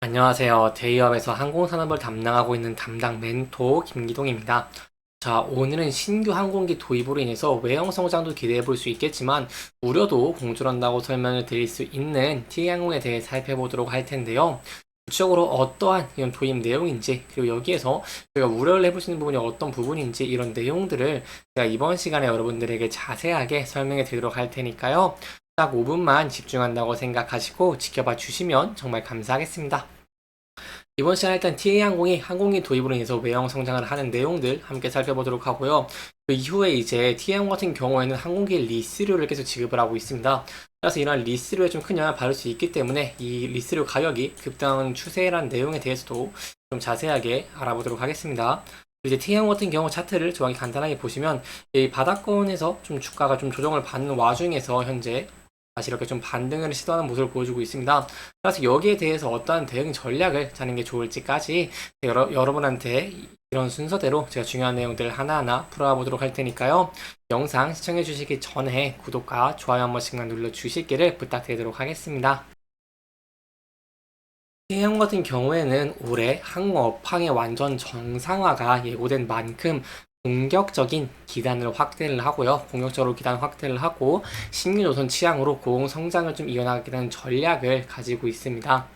안녕하세요. 대기업에서 항공산업을 담당하고 있는 담당 멘토 김기동입니다. 자, 오늘은 신규 항공기 도입으로 인해서 외형 성장도 기대해 볼 수 있겠지만 우려도 공존한다고 설명을 드릴 수 있는 T항공에 대해 살펴보도록 할 텐데요. 구체적으로 어떠한 이런 도입 내용인지, 그리고 여기에서 저희가 우려를 해볼 수 있는 부분이 어떤 부분인지, 이런 내용들을 제가 이번 시간에 여러분들에게 자세하게 설명해 드리도록 할 테니까요. 딱 5분만 집중한다고 생각하시고 지켜봐 주시면 정말 감사하겠습니다. 이번 시간에 일단 TA항공이 항공기 도입으로 인해서 외형 성장을 하는 내용들 함께 살펴보도록 하고요. 그 이후에 이제 TA항공 같은 경우에는 항공기 리스료를 계속 지급을 하고 있습니다. 그래서 이러한 리스료에 좀 큰 영향을 받을 수 있기 때문에 이 리스료 가격이 급등하는 추세라는 내용에 대해서도 좀 자세하게 알아보도록 하겠습니다. 이제 TA항공 같은 경우 차트를 정확히 간단하게 보시면 이 바닥권에서 좀 주가가 좀 조정을 받는 와중에서 현재 다시 이렇게 좀 반등을 시도하는 모습을 보여주고 있습니다. 그래서 여기에 대해서 어떠한 대응 전략을 짜는 게 좋을지까지 여러분한테 이런 순서대로 제가 중요한 내용들을 하나하나 풀어가 보도록 할 테니까요. 영상 시청해 주시기 전에 구독과 좋아요 한 번씩만 눌러 주시기를 부탁드리도록 하겠습니다. K형 같은 경우에는 올해 항공업황의 완전 정상화가 예고된 만큼 공격적인 기단을 확대를 하고요. 공격적으로 기단 확대를 하고 신규 노선 취향으로 고공성장을 좀 이어나가게 는 전략을 가지고 있습니다.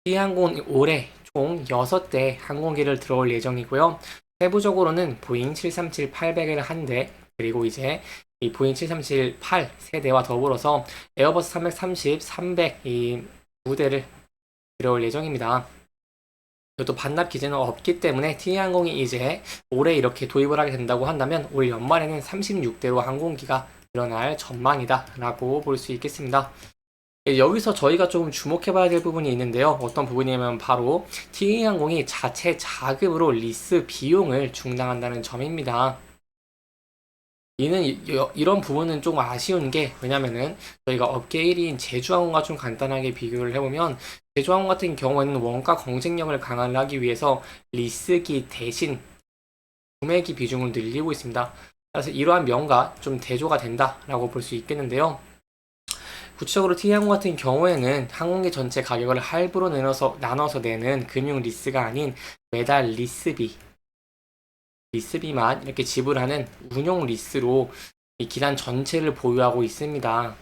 K항공은 올해 총 6대 항공기를 들어올 예정이고요. 세부적으로는 보잉 737-800을 한 대, 그리고 이제 이 보잉 737-8 세대와 더불어서 에어버스 330, 300 이 무대를 들어올 예정입니다. 또 반납 기재는 없기 때문에 T항공이 이제 올해 이렇게 도입을 하게 된다고 한다면 올 연말에는 36대로 항공기가 늘어날 전망이다 라고 볼 수 있겠습니다. 여기서 저희가 조금 주목해봐야 될 부분이 있는데요. 어떤 부분이냐면 바로 T항공이 자체 자급으로 리스 비용을 충당한다는 점입니다. 이런 부분은 좀 아쉬운 게, 왜냐면은 저희가 업계 1위인 제주항공과 좀 간단하게 비교를 해보면 제주항공 같은 경우에는 원가 경쟁력을 강화를 하기 위해서 리스기 대신 구매기 비중을 늘리고 있습니다. 그래서 이러한 면과 좀 대조가 된다라고 볼 수 있겠는데요. 구체적으로 T항공 같은 경우에는 항공기 전체 가격을 할부로 나눠서 내는 금융 리스가 아닌 매달 리스비만 이렇게 지불하는 운용 리스로 이 기단 전체를 보유하고 있습니다.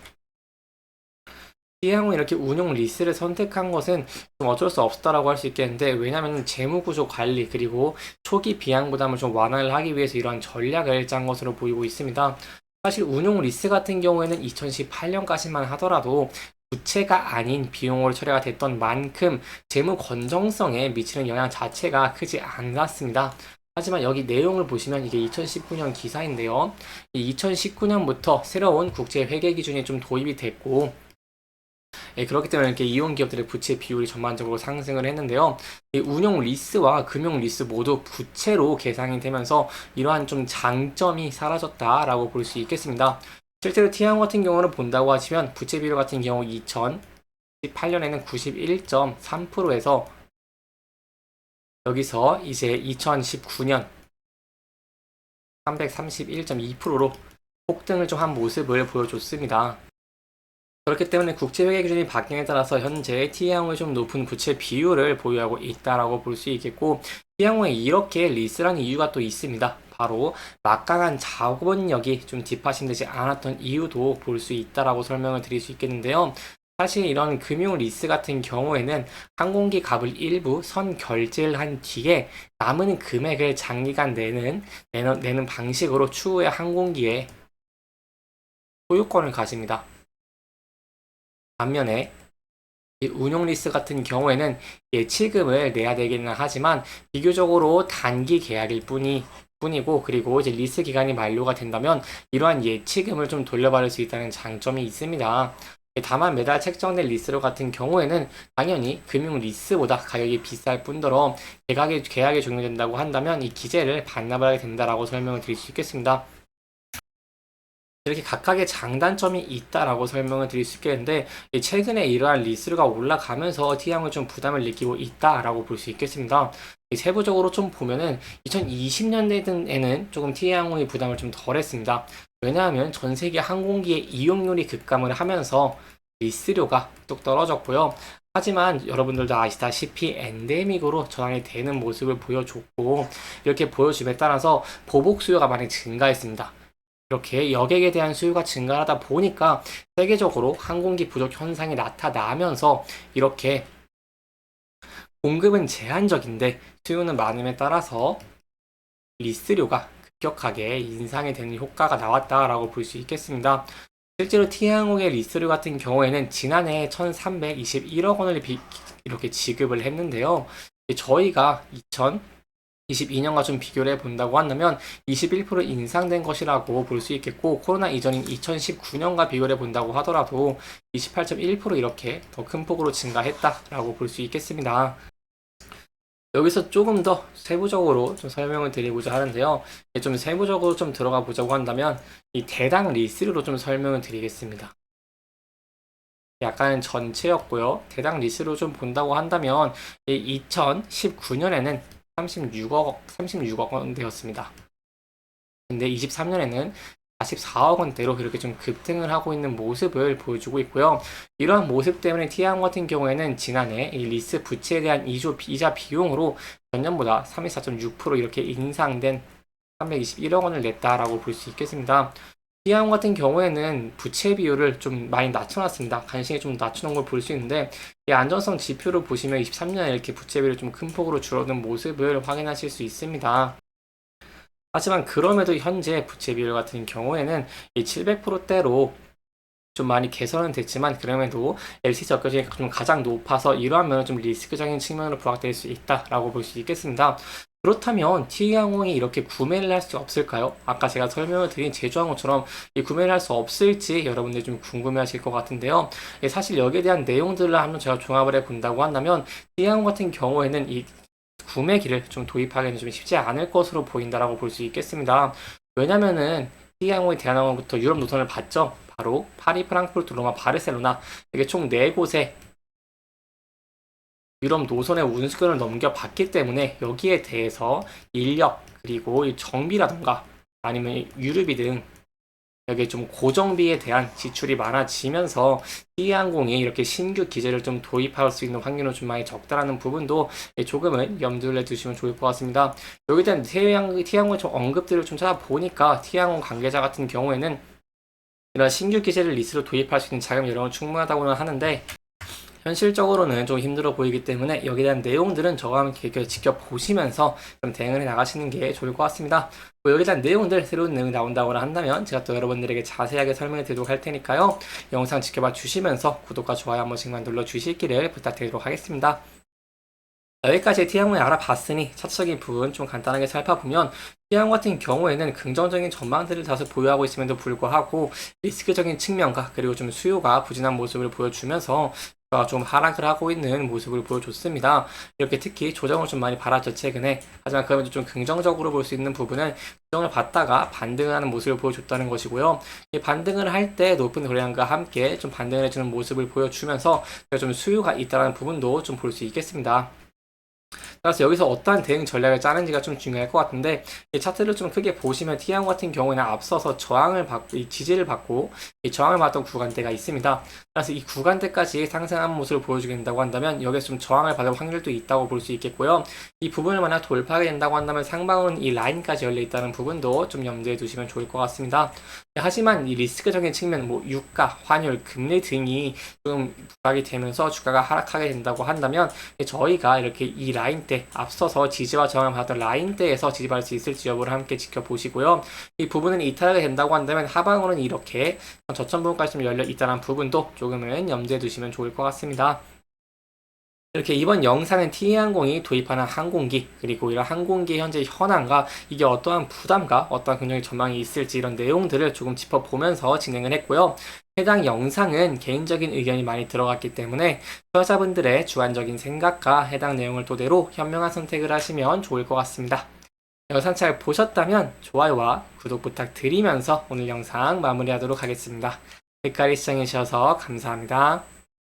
T항공이 이렇게 운용 리스를 선택한 것은 좀 어쩔 수 없다라고 할 수 있겠는데, 왜냐하면 재무구조 관리 그리고 초기 비용 부담을 좀 완화를 하기 위해서 이러한 전략을 짠 것으로 보이고 있습니다. 사실 운용 리스 같은 경우에는 2018년까지만 하더라도 부채가 아닌 비용으로 처리가 됐던 만큼 재무 건전성에 미치는 영향 자체가 크지 않았습니다. 하지만 여기 내용을 보시면 이게 2019년 기사인데요. 이 2019년부터 새로운 국제 회계 기준이 좀 도입이 됐고, 그렇기 때문에 이렇게 이용 기업들의 부채 비율이 전반적으로 상승을 했는데요. 이 운용 리스와 금융 리스 모두 부채로 계상이 되면서 이러한 좀 장점이 사라졌다라고 볼 수 있겠습니다. 실제로 T항공 같은 경우를 본다고 하시면 부채 비율 같은 경우 2018년에는 91.3%에서 여기서 이제 2019년 331.2%로 폭등을 좀 한 모습을 보여줬습니다. 그렇기 때문에 국제회계 기준이 바뀌에 따라서 현재 T항공이 좀 높은 부채 비율을 보유하고 있다라고 볼 수 있겠고, T항공에 이렇게 리스라는 이유가 또 있습니다. 바로 막강한 자본력이 좀 뒷받침되지 않았던 이유도 볼 수 있다라고 설명을 드릴 수 있겠는데요. 사실 이런 금융 리스 같은 경우에는 항공기 값을 일부 선 결제를 한 뒤에 남은 금액을 장기간 내는 방식으로 추후에 항공기에 소유권을 가집니다. 반면에 이 운용 리스 같은 경우에는 예치금을 내야 되기는 하지만 비교적으로 단기 계약일 뿐이고, 그리고 이제 리스 기간이 만료가 된다면 이러한 예치금을 좀 돌려받을 수 있다는 장점이 있습니다. 다만 매달 책정된 리스료 같은 경우에는 당연히 금융 리스보다 가격이 비쌀 뿐더러 계약이 종료된다고 한다면 이 기재를 반납을 하게 된다라고 설명을 드릴 수 있겠습니다. 이렇게 각각의 장단점이 있다라고 설명을 드릴 수 있겠는데, 최근에 이러한 리스가 올라가면서 T항공이 좀 부담을 느끼고 있다라고 볼 수 있겠습니다. 세부적으로 좀 보면은 2020년대에는 조금 T항공이 부담을 좀 덜했습니다. 왜냐하면 전 세계 항공기의 이용률이 급감을 하면서 리스료가 뚝 떨어졌고요. 하지만 여러분들도 아시다시피 엔데믹으로 전환이 되는 모습을 보여줬고, 이렇게 보여줌에 따라서 보복 수요가 많이 증가했습니다. 이렇게 여객에 대한 수요가 증가하다 보니까 세계적으로 항공기 부족 현상이 나타나면서 이렇게 공급은 제한적인데 수요는 많음에 따라서 리스료가 급격하게 인상이 되는 효과가 나왔다라고 볼 수 있겠습니다. 실제로 티웨이항공의 리스료 같은 경우에는 지난해 1321억 원을 이렇게 지급을 했는데요. 저희가 2022년과 좀 비교를 해본다고 한다면 21% 인상된 것이라고 볼 수 있겠고, 코로나 이전인 2019년과 비교를 해본다고 하더라도 28.1% 이렇게 더 큰 폭으로 증가했다라고 볼 수 있겠습니다. 여기서 조금 더 세부적으로 좀 설명을 드리고자 하는데요. 좀 세부적으로 좀 들어가 보자고 한다면 이 대당 리스료로 좀 설명을 드리겠습니다. 약간 전체였고요. 대당 리스로 좀 본다고 한다면 2019년에는 36억 원대였습니다. 근데 23년에는 44억 원대로 이렇게 좀 급등을 하고 있는 모습을 보여주고 있고요. 이러한 모습 때문에 티웨이항공 같은 경우에는 지난해 이 리스 부채에 대한 이자 비용으로 전년보다 34.6% 이렇게 인상된 321억 원을 냈다라고 볼 수 있겠습니다. 티웨이항공 같은 경우에는 부채 비율을 좀 많이 낮춰놨습니다. 간신히 좀 낮춰놓은 걸 볼 수 있는데, 이 안전성 지표를 보시면 23년에 이렇게 부채 비율이 좀 큰 폭으로 줄어든 모습을 확인하실 수 있습니다. 하지만 그럼에도 현재 부채 비율 같은 경우에는 이 700%대로 좀 많이 개선은 됐지만, 그럼에도 LTV 적격이 좀 가장 높아서 이러한 면은 좀 리스크적인 측면으로 부각될 수 있다라고 볼 수 있겠습니다. 그렇다면 티웨이항공이 이렇게 구매를 할 수 없을까요? 아까 제가 설명을 드린 제주항공처럼 이 구매를 할 수 없을지 여러분들 좀 궁금해하실 것 같은데요. 사실 여기에 대한 내용들을 한번 제가 종합을 해본다고 한다면 티웨이항공 같은 경우에는 이 구매기를 좀 도입하기는 좀 쉽지 않을 것으로 보인다라고 볼 수 있겠습니다. 왜냐면은 티웨이항공이 대한항공부터 유럽 노선을 봤죠. 바로 파리, 프랑크푸르트, 로마, 바르셀로나, 이게 총 4곳에 유럽 노선의 운수권을 넘겨봤기 때문에 여기에 대해서 인력, 그리고 정비라던가 아니면 유류비 등 여기에 좀 고정비에 대한 지출이 많아지면서 티웨이항공이 이렇게 신규 기제를 좀 도입할 수 있는 확률은 좀 많이 적다라는 부분도 조금은 염두를 두시면 좋을 것 같습니다. 여기에 대한 티웨이항공의 좀 언급들을 좀 찾아보니까 티웨이항공 관계자 같은 경우에는 이런 신규 기제를 리스로 도입할 수 있는 자금 여력은 충분하다고는 하는데, 현실적으로는 좀 힘들어 보이기 때문에 여기에 대한 내용들은 저와 함께 지켜보시면서 좀 대응을 해 나가시는 게 좋을 것 같습니다. 여기에 대한 내용들, 새로운 내용이 나온다고 한다면 제가 또 여러분들에게 자세하게 설명해 드리도록 할 테니까요. 영상 지켜봐 주시면서 구독과 좋아요 한 번씩만 눌러주시기를 부탁드리도록 하겠습니다. 여기까지 티웨이항공을 알아봤으니 차트적인 부분 좀 간단하게 살펴보면, 티웨이항공 같은 경우에는 긍정적인 전망들을 다소 보유하고 있음에도 불구하고 리스크적인 측면과 그리고 좀 수요가 부진한 모습을 보여주면서 좀 하락을 하고 있는 모습을 보여줬습니다. 이렇게 특히 조정을 좀 많이 받았죠, 최근에. 하지만 그럼에도 좀 긍정적으로 볼 수 있는 부분은 조정을 받다가 반등을 하는 모습을 보여줬다는 것이고요. 이 반등을 할 때 높은 거래량과 함께 좀 반등을 해주는 모습을 보여주면서 좀 수요가 있다는 부분도 좀 볼 수 있겠습니다. 따라서 여기서 어떠한 대응 전략을 짜는지가 좀 중요할 것 같은데, 이 차트를 좀 크게 보시면 티웨이항공 같은 경우에는 앞서서 저항을 받고 이 지지를 받고 이 저항을 받던 구간대가 있습니다. 그래서 이 구간대까지 상승한 모습을 보여주게 된다고 한다면 여기서 좀 저항을 받을 확률도 있다고 볼 수 있겠고요. 이 부분을 만약 돌파하게 된다고 한다면 상방은 이 라인까지 열려 있다는 부분도 좀 염두에 두시면 좋을 것 같습니다. 하지만 이 리스크적인 측면, 유가, 환율, 금리 등이 좀 부각이 되면서 주가가 하락하게 된다고 한다면 저희가 이렇게 이 라인대, 앞서서 지지와 저항을 받은 라인대에서 지지받을 수 있을지 여부를 함께 지켜보시고요. 이 부분은 이탈하게 된다고 한다면 하방으로는 이렇게 저점 부분까지 좀 열려 있다는 부분도 조금은 염두에 두시면 좋을 것 같습니다. 이렇게 이번 영상은 티웨이항공이 도입하는 항공기, 그리고 이런 항공기의 현재 현황과 이게 어떠한 부담과 어떠한 긍정의 전망이 있을지 이런 내용들을 조금 짚어보면서 진행을 했고요. 해당 영상은 개인적인 의견이 많이 들어갔기 때문에 투자자분들의 주관적인 생각과 해당 내용을 토대로 현명한 선택을 하시면 좋을 것 같습니다. 영상 잘 보셨다면 좋아요와 구독 부탁드리면서 오늘 영상 마무리하도록 하겠습니다. 끝까지 시청해주셔서 감사합니다.